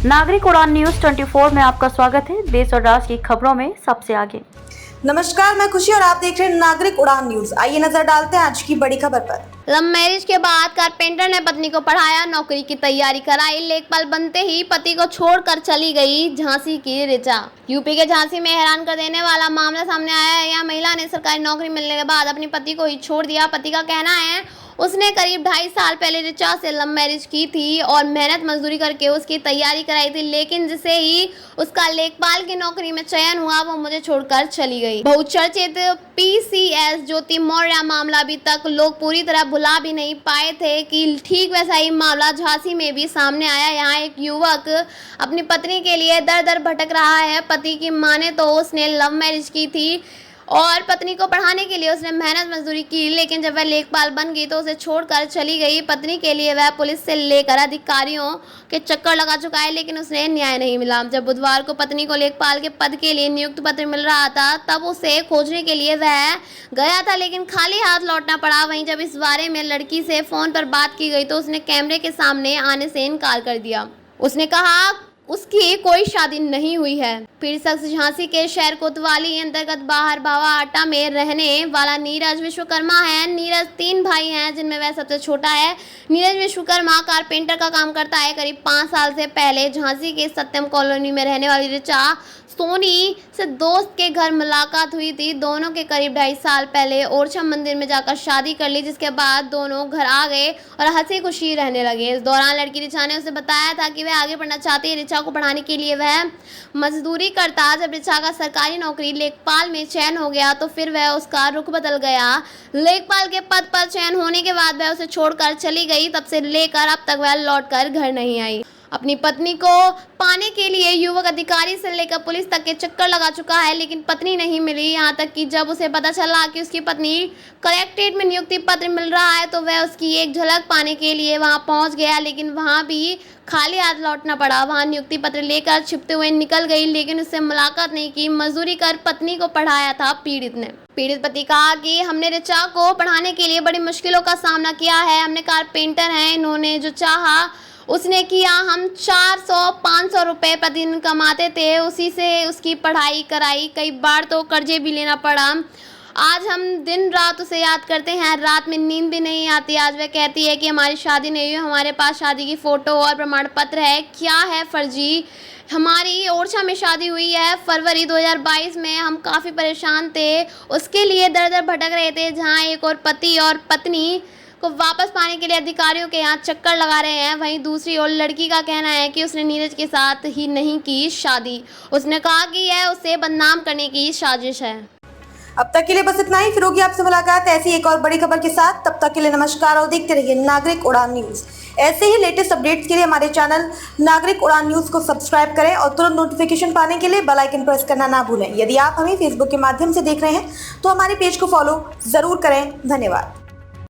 नागरिक उड़ान न्यूज 24 में आपका स्वागत है। देश और राज्य की खबरों में सबसे आगे। नमस्कार, मैं खुशी और आप देख रहे हैं नागरिक उड़ान न्यूज। आइए नजर डालते हैं आज की बड़ी खबर पर। लव मैरिज के बाद कारपेंटर ने पत्नी को पढ़ाया, नौकरी की तैयारी कराई, लेखपाल बनते ही पति को छोड़कर चली गई झांसी की ऋचा। यूपी के झांसी में हैरान कर देने वाला मामला सामने आया है। यहाँ महिला ने सरकारी नौकरी मिलने के बाद अपने पति को ही छोड़ दिया। पति का कहना है उसने करीब 2.5 साल पहले ऋचा से लव मैरिज की थी और मेहनत मजदूरी करके उसकी तैयारी कराई थी, लेकिन जिसे ही उसका लेखपाल की नौकरी में चयन हुआ वो मुझे छोड़कर चली गई। बहुचर्चित पीसीएस ज्योति मौर्य मामला अभी तक लोग पूरी तरह भुला भी नहीं पाए थे कि ठीक वैसा ही मामला झांसी में भी सामने आया। यहाँ एक युवक अपनी पत्नी के लिए दर दर भटक रहा है। पति की माने तो उसने लव मैरिज की थी और पत्नी को पढ़ाने के लिए उसने मेहनत मजदूरी की, लेकिन जब वह लेखपाल बन गई तो उसे छोड़कर चली गई। पत्नी के लिए वह पुलिस से लेकर अधिकारियों के चक्कर लगा चुका है, लेकिन उसे न्याय नहीं मिला। जब बुधवार को पत्नी को लेखपाल के पद के लिए नियुक्ति पत्र मिल रहा था तब उसे खोजने के लिए वह गया था, लेकिन खाली हाथ लौटना पड़ा। वहीं जब इस बारे में लड़की से फोन पर बात की गई तो उसने कैमरे के सामने आने से इनकार कर दिया। उसने कहा उसकी कोई शादी नहीं हुई है। पीड़ित शख्स झांसी के शहर कोतवाली अंतर्गत बाहर भावाआटा में रहने वाला नीरज विश्वकर्मा है। नीरज 3 भाई हैं जिनमें वह सबसे छोटा है। नीरज विश्वकर्मा कारपेंटर का काम करता है। करीब 5 साल से पहले झांसी के सत्यम कॉलोनी में रहने वाली ऋचा सोनी से दोस्त के घर मुलाकात हुई थी। दोनों के करीब 2.5 साल पहले ओरछा मंदिर में जाकर शादी कर ली, जिसके बाद दोनों घर आ गए और हंसी खुशी रहने लगे। इस दौरान लड़की ऋचा ने उसे बताया था कि वह आगे बढ़ना चाहती है। ऋचा को पढ़ाने के लिए वह मजदूरी करता। जब ऋचा का सरकारी नौकरी लेखपाल में चयन हो गया तो फिर वह उसका रुख बदल गया। लेखपाल के पद पर चयन होने के बाद वह उसे छोड़कर चली गई। तब से लेकर अब तक वह लौटकर घर नहीं आई। अपनी पत्नी को पाने के लिए युवक अधिकारी से लेकर पुलिस तक के चक्कर लगा चुका है, लेकिन पत्नी नहीं मिली। यहाँ तक कि जब उसे पता चला कि उसकी पत्नी कलेक्ट्रेट में नियुक्ति पत्र मिल रहा है तो वह उसकी एक झलक पाने के लिए वहां पहुंच गया, लेकिन वहां भी खाली हाथ लौटना पड़ा। वहां नियुक्ति पत्र लेकर छिपते हुए निकल गई, लेकिन उससे मुलाकात नहीं की। मजदूरी कर पत्नी को पढ़ाया था पीड़ित ने। पीड़ित पति कहा कि हमने ऋचा को पढ़ाने के लिए बड़ी मुश्किलों का सामना किया है। हमने कारपेंटर हैं, इन्होंने जो चाहा उसने किया। हम 400-500 रुपए प्रतिदिन कमाते थे, उसी से उसकी पढ़ाई कराई। कई बार तो कर्जे भी लेना पड़ा। आज हम दिन रात उसे याद करते हैं, रात में नींद भी नहीं आती। आज वह कहती है कि हमारी शादी नहीं हुई, हमारे पास शादी की फ़ोटो और प्रमाण पत्र है। क्या है फर्जी? हमारी ओरछा में शादी हुई है फरवरी 2022 में। हम काफ़ी परेशान थे, उसके लिए दर दर भटक रहे थे। जहाँ एक और पति और पत्नी को वापस पाने के लिए अधिकारियों के यहाँ चक्कर लगा रहे हैं। वहीं दूसरी ओर लड़की का कहना है कि उसने नीरज के साथ ही नहीं की शादी। उसने कहा कि यह उसे बदनाम करने की साजिश है। अब तक के लिए बस इतना ही। फिर होगी आपसे मुलाकात ऐसी एक और बड़ी खबर के साथ। तब तक के लिए नमस्कार और देखते रहिए नागरिक उड़ान न्यूज। ऐसे ही लेटेस्ट अपडेट्स के लिए हमारे चैनल नागरिक उड़ान न्यूज को सब्सक्राइब करें और तुरंत नोटिफिकेशन पाने के लिए बेल आइकन प्रेस करना ना भूलें। यदि आप हमें फेसबुक के माध्यम से देख रहे हैं तो हमारे पेज को फॉलो जरूर करें। धन्यवाद।